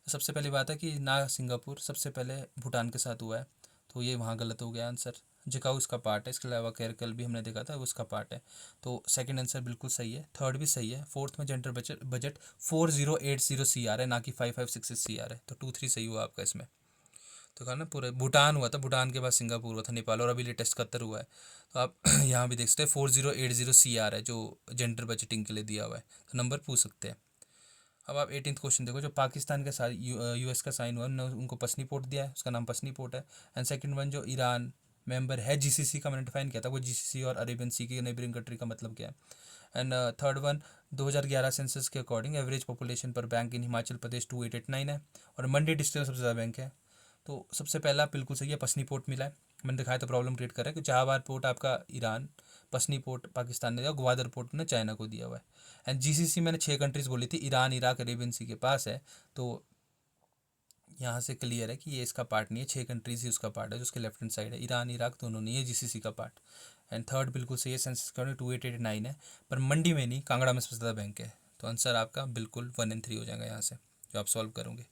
A: तो सबसे पहली बात है कि ना सिंगापुर, सबसे पहले भूटान के साथ हुआ है, तो ये वहाँ गलत हो गया आंसर। जिकाऊ उसका पार्ट है, इसके अलावा केरकल भी हमने देखा था वो उसका पार्ट है, तो सेकंड आंसर बिल्कुल सही है। थर्ड भी सही है। फोर्थ में जेंडर बजट 4080 CR है, ना कि 5566 CR है, तो 2 3 सही हुआ आपका इसमें। तो कहा ना पूरे भूटान हुआ था, भूटान के बाद सिंगापुर हुआ था, नेपाल, और अभी लेटेस्ट कतर हुआ है। तो आप यहाँ भी देख सकते हैं 4080 CR है जो जेंडर बजटिंग के लिए दिया हुआ है, तो नंबर पूछ सकते हैं। अब आप 18th क्वेश्चन देखो, जो पाकिस्तान के साथ US का साइन हुआ, उन्होंने उनको पसनी पोर्ट दिया है, उसका नाम पसनी पोर्ट है। एंड सेकंड वन जो ईरान मेंबर है GCC का, मैंने डिफाइन किया था वो GCC और अरेबियन सी की नेबरिंग कंट्री का मतलब क्या है। एंड थर्ड वन 2011 सेंसस के अकॉर्डिंग एवरेज पॉपुलेशन पर बैंक इन हिमाचल प्रदेश 2889 है, और मंडी डिस्ट्रिक्ट सबसे ज़्यादा बैंक है। तो सबसे पहला बिल्कुल सही है, पसनी पोर्ट मिला है। मैंने दिखाया तो प्रॉब्लम क्रिएट कर रहा है कि जहाबाद पोर्ट आपका ईरान, पसनी पोर्ट पाकिस्तान ने दिया, ग्वादर पोर्ट ने चाइना को दिया हुआ है। एंड GCC मैंने 6 कंट्रीज़ बोली थी, ईरान, इराक, अरेबियन सी के पास है, तो यहाँ से क्लियर है कि ये इसका पार्ट नहीं है, 6 कंट्रीज ही उसका पार्ट है, जो उसके लेफ्ट हैंड साइड है, ईरान इराक दोनों नहीं है GCC का पार्ट। एंड थर्ड बिल्कुल सही है, सेंसस का 2889 है, पर मंडी में नहीं, कांगड़ा में सबसे ज़्यादा बैंक है। तो आंसर आपका बिल्कुल 1 और 3 हो जाएगा यहाँ से जो आप सॉल्व करोगे।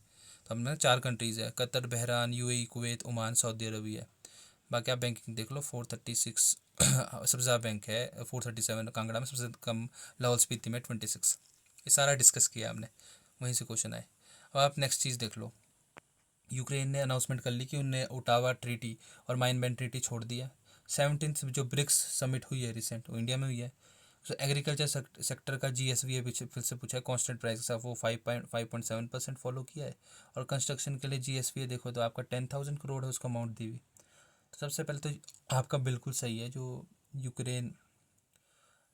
A: तो हमने 4 कंट्रीज़ है, Qatar, Bahrain, UAE, Kuwait, Oman, Saudi Arabia. बाकी आप बैंकिंग देख लो, 436 सबसे ज़्यादा बैंक है, 437 कांगड़ा में, सबसे कम लाहौल स्पीति में 26। ये सारा डिस्कस किया हमने, वहीं से क्वेश्चन आए। अब आप नेक्स्ट चीज़ देख लो, यूक्रेन ने अनाउंसमेंट कर ली कि उनने ओटावा ट्रीटी और माइन बैंड ट्रीटी छोड़ दिया। 17th जो ब्रिक्स समिट हुई है रिसेंट, वो इंडिया में हुई है। तो एग्रीकल्चर सेक्टर का GSV है, पीछे फिर से पूछा है, कांस्टेंट प्राइस के साथ वो 5.7% फॉलो किया है। और कंस्ट्रक्शन के लिए GSV है देखो तो आपका 10,000 करोड़ है उसको अमाउंट दी हुई। तो सबसे पहले तो आपका बिल्कुल सही है, जो यूक्रेन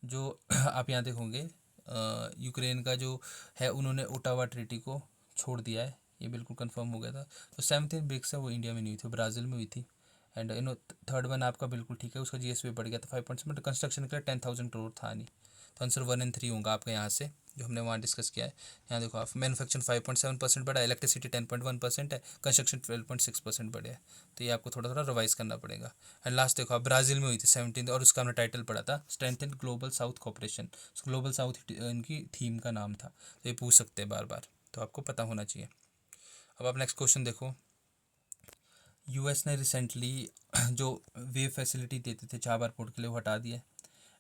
A: जो आप यहाँ देखोगे यूक्रेन का जो है उन्होंने ओटावा ट्रीटी को छोड़ दिया है, ये बिल्कुल कंफर्म हो गया था। तो 17th ब्रिक्स है वो इंडिया में नहीं हुई थी, ब्राज़ील में हुई थी। एंड थर्ड वन आपका बिल्कुल ठीक है, उसका GSV बढ़ गया था 5%, कंस्ट्रक्शन के लिए 10,000 करोड़ था नहीं। तो आंसर 1 और 3 होगा आपका यहाँ से, जो हमने वहाँ डिस्कस किया है। यहाँ देखो आप, मैनुफैक्चरिंग 5.7% बढ़ा है, इलेक्ट्रिसिटी 10.1% है, कंस्ट्रक्शन 12.6% बढ़े है। तो ये आपको थोड़ा थोड़ा रिवाइज करना पड़ेगा। एंड लास्ट देखो आप, ब्राज़ील में हुई थी 17th, और उसका हमने टाइटल पढ़ा था strengthen Global South cooperation. Global South इनकी थीम का नाम था, तो ये पूछ सकते हैं बार बार, तो आपको पता होना चाहिए। अब आप नेक्स्ट क्वेश्चन देखो, US ने रिसेंटली जो वेव फैसिलिटी देते थे चाबार पोर्ट के लिए वो हटा दिया।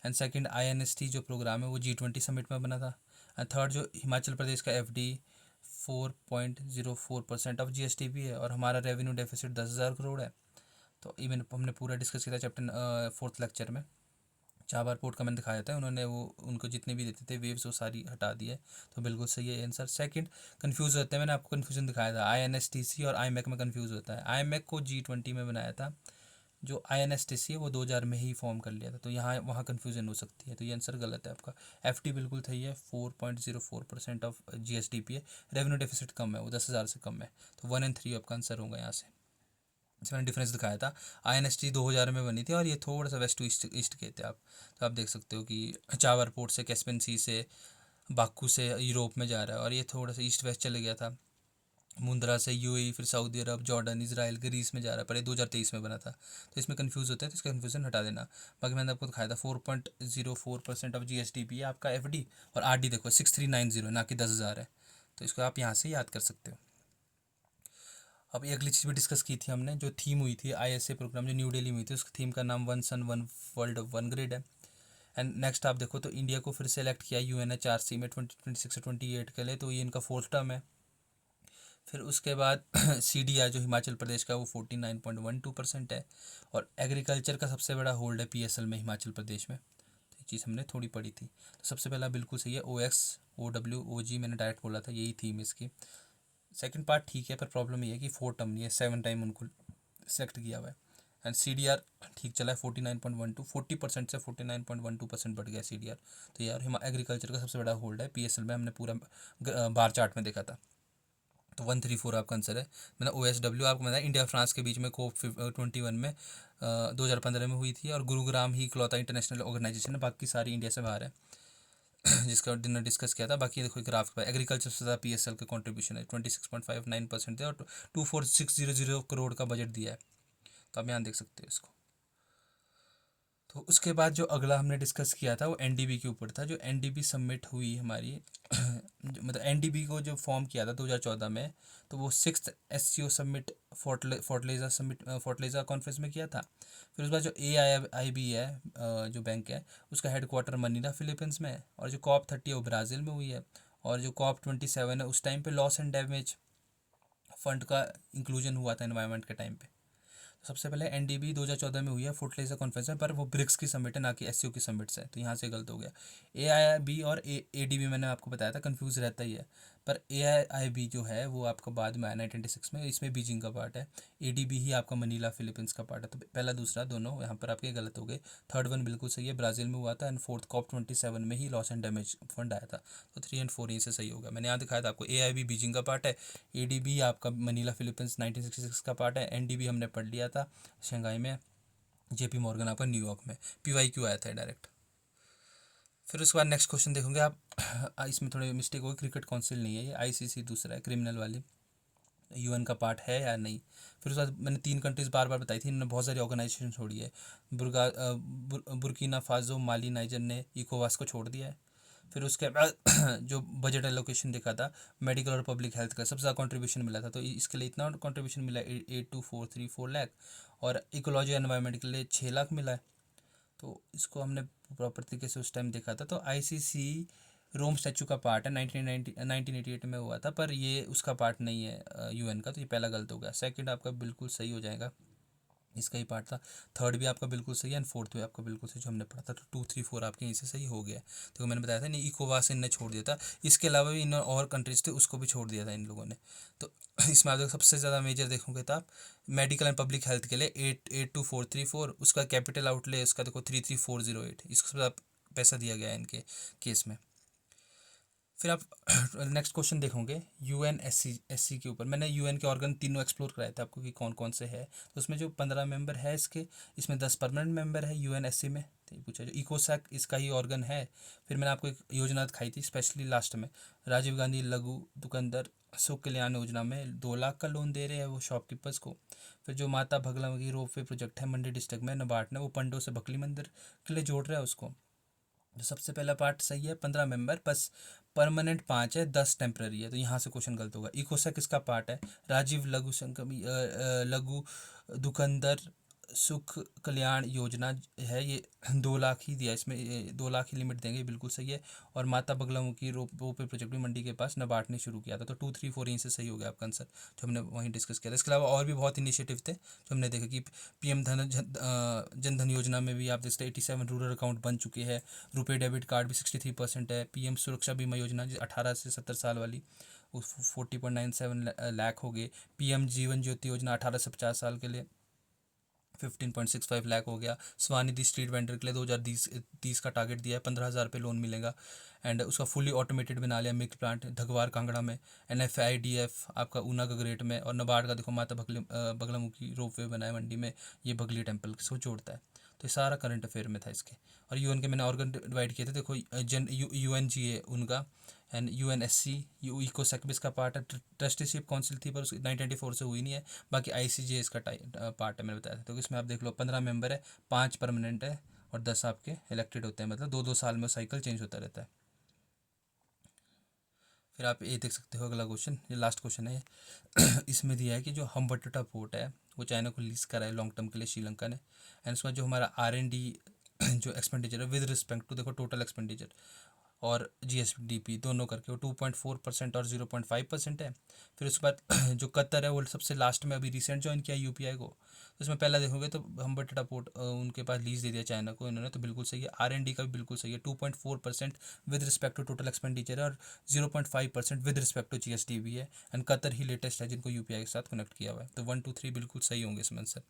A: एंड सेकंड INST जो प्रोग्राम है वो G20 समिट में बना था। एंड थर्ड जो हिमाचल प्रदेश का FD 4.04% ऑफ GST भी है, और हमारा रेवेन्यू डेफिसिट 10,000 करोड़ है। तो इवन हमने पूरा डिस्कस किया था चैप्टर 4th लेक्चर में। चाबार पोर्ट का मैंने दिखाया था, उन्होंने वो उनको जितने भी देते थे वेव्स वो सारी हटा दी है, तो बिल्कुल सही है आंसर। सेकंड, कंफ्यूज होते हैं, मैंने आपको कन्फ्यूजन दिखाया था, INSTC और IMEC में कंफ्यूज होता है। IMEC को G20 में बनाया था, जो INSTC है वो 2000 में ही फॉर्म कर लिया था, तो यहाँ वहाँ कन्फ्यूजन हो सकती है, तो ये आंसर गलत है आपका। FT बिल्कुल सही है, 4.04% ऑफ GSDP है। रेवेन्यू डेफिसिट कम है, वो 10,000 से कम है, तो 1 और 3 आपका आंसर होगा यहाँ से। इसमें मैंने डिफरेंस दिखाया था, INST 2000 में बनी थी और ये थोड़ा सा वेस्ट टू ईस्ट ईस्ट गए थे आप, तो आप देख सकते हो कि चावर पोर्ट से कैस्पियन सी से बाकू से यूरोप में जा रहा है, और ये थोड़ा सा ईस्ट वेस्ट चले गया था, मुंद्रा से UAE, फिर सऊदी अरब, जॉर्डन, इसराइल, ग्रीस में जा रहा है, पर ये 2023 में बना था, तो इसमें कंफ्यूज होते हैं, तो इसका कन्फ्यूजन हटा देना। बाकी मैंने आपको दिखाया था 4.04% ऑफ GSDP है आपका FD, और RD देखो 6390 ना कि 10,000 है, तो इसको आप यहाँ से याद कर सकते हो। अब एक अगली चीज़ भी डिस्कस की थी हमने, जो थीम हुई थी ISA प्रोग्राम जो न्यू दिल्ली में हुई थी, उसकी थीम का नाम one sun one world one grid है। एंड नेक्स्ट आप देखो तो इंडिया को फिर सेलेक्ट किया UNHRC में 2026 से 28 के लिए, तो ये इनका 4th टर्म है। फिर उसके बाद CDI जो हिमाचल प्रदेश का वो 49.12% है, और एग्रीकल्चर का सबसे बड़ा होल्ड है PSL में हिमाचल प्रदेश में, तो ये चीज़ हमने थोड़ी पढ़ी थी। तो सबसे पहला बिल्कुल सही है, OX OW OG मैंने डायरेक्ट बोला था, यही थीम इसकी। सेकंड पार्ट ठीक है, पर प्रॉब्लम ये है कि 4 टर्म नहीं है, 7 टाइम उनको सेलेक्ट किया हुआ है। एंड CDR ठीक चला है, 49.12, 40% से 49.12% बढ़ गया CDR, तो यार एग्रीकल्चर का सबसे बड़ा होल्ड है PSL में, हमने पूरा बार चार्ट में देखा था, तो 134 आपका आंसर है। मैंने OSW आपको बताया, इंडिया फ्रांस के बीच में COP21 में 2015 में हुई थी, और गुरुग्राम ही इकलौता इंटरनेशनल ऑर्गेनाइजेशन है, बाकी सारी इंडिया से बाहर है, जिसका डिनर डिस्कस किया था। बाकी देखो ग्राफ पर एग्रीकल्चर से ज़्यादा PSL का कंट्रीब्यूशन है, 26.59% है, और 24600 करोड़ का बजट दिया है, तो आप यहाँ देख सकते हो इसको। तो उसके बाद जो अगला हमने डिस्कस किया था वो NDB के ऊपर था, जो NDB सबमिट हुई हमारी मतलब NDB को जो फॉर्म किया था 2014 में, तो वो 6th SCO submit फोर्टलेजा submit फोर्टलेजा conference में किया था। फिर उसके बाद जो AIIB है जो बैंक है, उसका हेडक्वार्टर मनीला फिलीपींस में है, और जो COP30 है वो ब्राज़ील में हुई है, और जो COP27 है उस टाइम पे लॉस एंड डैमेज फंड का इंक्लूजन हुआ था एनवायरनमेंट के टाइम पे। सबसे पहले NDB 2014 में हुई है फुटलेजर कॉन्फ्रेंस में, पर वो ब्रिक्स की समिट है ना कि SCO की समिट से, तो यहाँ से गलत हो गया। AIIB और ADB मैंने आपको बताया था, कंफ्यूज रहता ही है, पर AIIB जो है वो आपका बाद में आया 1996 में, इसमें बीजिंग का पार्ट है। ADB ही आपका मनीला फिलीपींस का पार्ट है, तो पहला दूसरा दोनों यहाँ पर आपके गलत हो गए। थर्ड वन बिल्कुल सही है, ब्राज़ील में हुआ था, एंड फोर्थ COP27 में ही लॉस एंड डैमेज फंड आया था, तो 3 और 4 यहीं से सही होगा। मैंने यहाँ दिखाया था आपको, AIIB बीजिंग का पार्ट है, ADB आपका मनीला फिलीपींस 1966 का पार्ट है, NDB हमने पढ़ लिया था शंघाई में, JP मॉर्गन आपका न्यूयॉर्क में, PYQ आया था डायरेक्ट। फिर उसके बाद नेक्स्ट क्वेश्चन देखोगे आप, इसमें थोड़ी मिस्टेक होगी, क्रिकेट काउंसिल नहीं है ये, ICC दूसरा है, क्रिमिनल वाली, UN का पार्ट है या नहीं। फिर उसके बाद मैंने 3 कंट्रीज़ बार बार बताई थी, इन्होंने बहुत सारी ऑर्गेनाइजेशन छोड़ी है, बुर्किना फासो, माली, नाइजर ने इकोवास को छोड़ दिया है। फिर उसके बाद जो बजट एलोकेशन देखा था मेडिकल और पब्लिक हेल्थ का, सबसे ज़्यादा कंट्रीब्यूशन मिला था, तो इसके लिए इतना कंट्रीब्यूशन मिला 82434 लाख, और इकोलॉजी एनवायरनमेंट के लिए 6 लाख मिला है, तो इसको हमने प्रॉपर तरीके से उस टाइम देखा था। तो ICC रोम स्टैचू का पार्ट है, 1988 में हुआ था, पर ये उसका पार्ट नहीं है UN का, तो ये पहला गलत हो गया। सेकंड आपका बिल्कुल सही हो जाएगा, इसका ही पार्ट था। थर्ड भी आपका बिल्कुल सही है, एंड फोर्थ भी आपका बिल्कुल सही जो हमने पढ़ा था, तो 2 3 4 आपके यहीं से सही हो गया। तो मैंने बताया था नहीं, इकोवास इनने छोड़ दिया था, इसके अलावा भी इन और कंट्रीज थे उसको भी छोड़ दिया था इन लोगों ने। तो इसमें आप देखो सबसे ज़्यादा मेजर देखोगे तो आप मेडिकल एंड पब्लिक हेल्थ के लिए 882434, उसका कैपिटल आउटले उसका देखो 33408, इसको सबसे ज़्यादा पैसा दिया गया है इनके केस में। फिर आप नेक्स्ट क्वेश्चन देखोगे UNSC के ऊपर, मैंने UN के ऑर्गन तीनों एक्सप्लोर कराए थे आपको कि कौन कौन से है, तो उसमें जो 15 मेंबर है इसके, इसमें 10 परमानेंट मेंबर है UNSC में, तो ये पूछा जो इकोसैक इसका ही ऑर्गन है। फिर मैंने आपको एक योजना दिखाई थी स्पेशली लास्ट में, राजीव गांधी लघु दुकानदार सुख कल्याण योजना में 2 लाख का लोन दे रहे हैं वो शॉपकीपर्स को। फिर जो माता भगलामुखी रोपवे प्रोजेक्ट है मंडी डिस्ट्रिक्ट में नबार्ड ने, वो पंडों से बकली मंदिर के लिए जोड़ रहा है उसको। जो सबसे पहला पार्ट सही है, 15 मेंबर, बस परमानेंट 5 है, 10 टेम्प्रेरी है, तो यहाँ से क्वेश्चन गलत होगा। इकोसा किसका पार्ट है, राजीव लघु संकमी लघु दुकानदार सुख कल्याण योजना है, ये 2 लाख ही दिया इसमें, 2 लाख ही लिमिट देंगे, बिल्कुल सही है। और माता बगलामुखी रोपवे प्रोजेक्ट भी मंडी के पास नाबार्ड ने शुरू किया था, तो 2 3 4 यहीं से सही हो गया आपका आंसर, जो हमने वहीं डिस्कस किया था। इसके अलावा और भी बहुत इनिशिएटिव थे जो हमने देखा कि पीएम जन धन योजना में भी आप देख सकते 87 रूरल अकाउंट बन चुके हैं। रुपे डेबिट कार्ड भी 63% है। पीएम सुरक्षा बीमा योजना 18 से 70 साल वाली, उस 40.97 लाख हो गए। पीएम जीवन ज्योति योजना 18 से 50 साल के लिए 15.65 लाख हो गया। स्वनिधि स्ट्रीट वेंडर के लिए 2030 का टारगेट दिया है, 15,000 पे लोन मिलेगा। एंड उसका फुली ऑटोमेटेड बना लिया मिल्क प्लांट धगवार कांगड़ा में। NFIDF आपका ऊना गगरेट में। और नाबार्ड का देखो माता बगलामुखी रोपवे बनाया मंडी में, ये बगली टेम्पल को जोड़ता है। तो ये सारा करंट अफेयर में था इसके। और यूएन के मैंने ऑर्गन डिवाइड किए थे, देखो UNGA उनका, एंड UNSC यू इकोसेक भी इसका पार्ट है। ट्रस्टीशिप काउंसिल थी पर उसकी 1994 से हुई नहीं है। बाकी ICJ इसका पार्ट है, मैंने बताया था। तो इसमें आप देख लो 15 मेंबर है, 5 परमानेंट है और 10 आपके इलेक्टेड होते हैं, मतलब 2 2 साल में साइकिल चेंज होता रहता है। फिर आप ये देख सकते हो अगला क्वेश्चन, ये लास्ट क्वेश्चन है। इसमें दिया है कि जो हम्बनटोटा पोर्ट है वो चाइना को लीज करा है लॉन्ग टर्म के लिए श्रीलंका ने। एंड उसमें जो हमारा R&D जो एक्सपेंडिचर है विद रिस्पेक्ट टू, देखो टोटल एक्सपेंडिचर और GSDP दोनों करके वो 2.4% और 0.5% है। फिर उसके बाद जो कतर है वो सबसे लास्ट में अभी रिसेंट ज्वाइन किया UPI को। तो इसमें पहला देखोगे तो हम्बनटोटा पोर्ट उनके पास लीज दे दिया चाइना को इन्होंने, तो बिल्कुल सही है। R&D का भी बिल्कुल सही है, 2.4% with respect to total expenditure है और 0.5% विद रिस्पेक्ट टू GSDP है। एंड कतर ही लेटेस्ट है जिनको UPI के साथ कनेक्ट किया हुआ है। तो 1 2 3 बिल्कुल सही होंगे इसमें आंसर।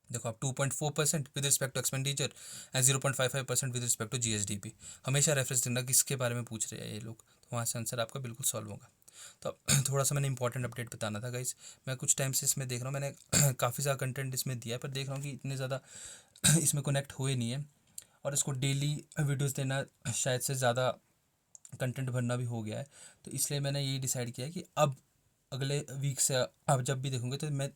A: देखो आप 2.4% with respect to expenditure and 0.55% with respect to GSDP। हमेशा रेफरेंस देना किसके बारे में पूछ रहे हैं ये लोग, तो वहाँ से आंसर आपका बिल्कुल सॉल्व होगा। तो अब थोड़ा सा मैंने इंपॉर्टेंट अपडेट बताना था गाइस। मैं कुछ टाइम से इसमें देख रहा हूँ, मैंने काफ़ी ज़्यादा कंटेंट इसमें दिया है, पर देख रहा हूँ कि इतने ज़्यादा इसमें कनेक्ट हुए नहीं है। और इसको डेली वीडियोज़ देना शायद से ज़्यादा कंटेंट भरना भी हो गया है। तो इसलिए मैंने यही डिसाइड किया है कि अब अगले वीक से आप जब भी देखोगे तो मैं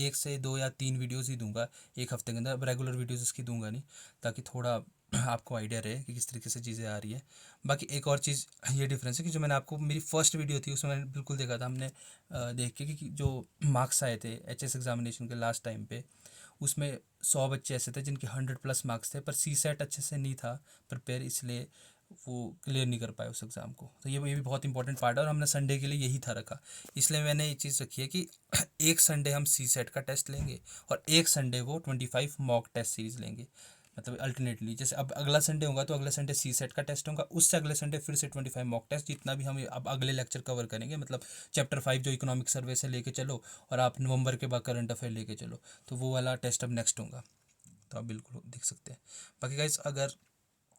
A: 1 से 2 या 3 वीडियोज़ ही दूंगा एक हफ्ते के अंदर। अब रेगुलर वीडियोज़ इसकी दूंगा नहीं, ताकि थोड़ा आपको आइडिया रहे कि किस तरीके से चीज़ें आ रही है। बाकी एक और चीज़ ये डिफरेंस है कि जो मैंने आपको मेरी फर्स्ट वीडियो थी उसमें मैंने बिल्कुल देखा था, हमने देख के कि जो मार्क्स आए थे HS एग्जामिनेशन के लास्ट टाइम पे, उसमें 100 बच्चे ऐसे थे जिनके 100+ मार्क्स थे, पर CSET अच्छे से नहीं था प्रिपेयर, इसलिए वो क्लियर नहीं कर पाए उस एग्ज़ाम को। तो ये भी बहुत इंपॉर्टेंट पार्ट है और हमने संडे के लिए यही था रखा। इसलिए मैंने ये चीज़ रखी है कि एक संडे हम CSET का टेस्ट लेंगे और एक संडे वो 25 मॉक टेस्ट सीरीज़ लेंगे, मतलब अल्टरनेटली। जैसे अब अगला संडे होगा तो अगले संडे CSET का टेस्ट होगा, उससे अगले संडे फिर से 25 मॉक टेस्ट, जितना भी हम अब अगले लेक्चर कवर करेंगे। मतलब चैप्टर 5 जो इकोनॉमिक सर्वे से लेके चलो और आप नवंबर के बाद करंट अफेयर लेके चलो, तो वो वाला टेस्ट अब नेक्स्ट होगा। तो आप बिल्कुल देख सकते हैं। बाकी गाइस अगर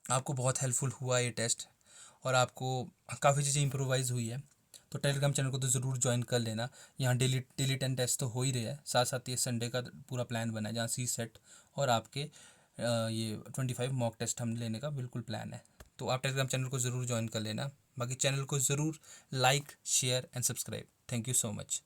A: आपको बहुत हेल्पफुल हुआ ये टेस्ट और आपको काफ़ी चीज़ें इम्प्रोवाइज़ हुई है, तो टेलीग्राम चैनल को तो ज़रूर ज्वाइन कर लेना। यहाँ डेली 10 टेस्ट तो हो ही रहे हैं, साथ साथ ये संडे का पूरा प्लान बना है जहाँ CSET और आपके ये 25 मॉक टेस्ट हम लेने का बिल्कुल प्लान है। तो आप टेलीग्राम चैनल को ज़रूर ज्वाइन कर लेना। बाकी चैनल को ज़रूर like share and subscribe. Thank you so much.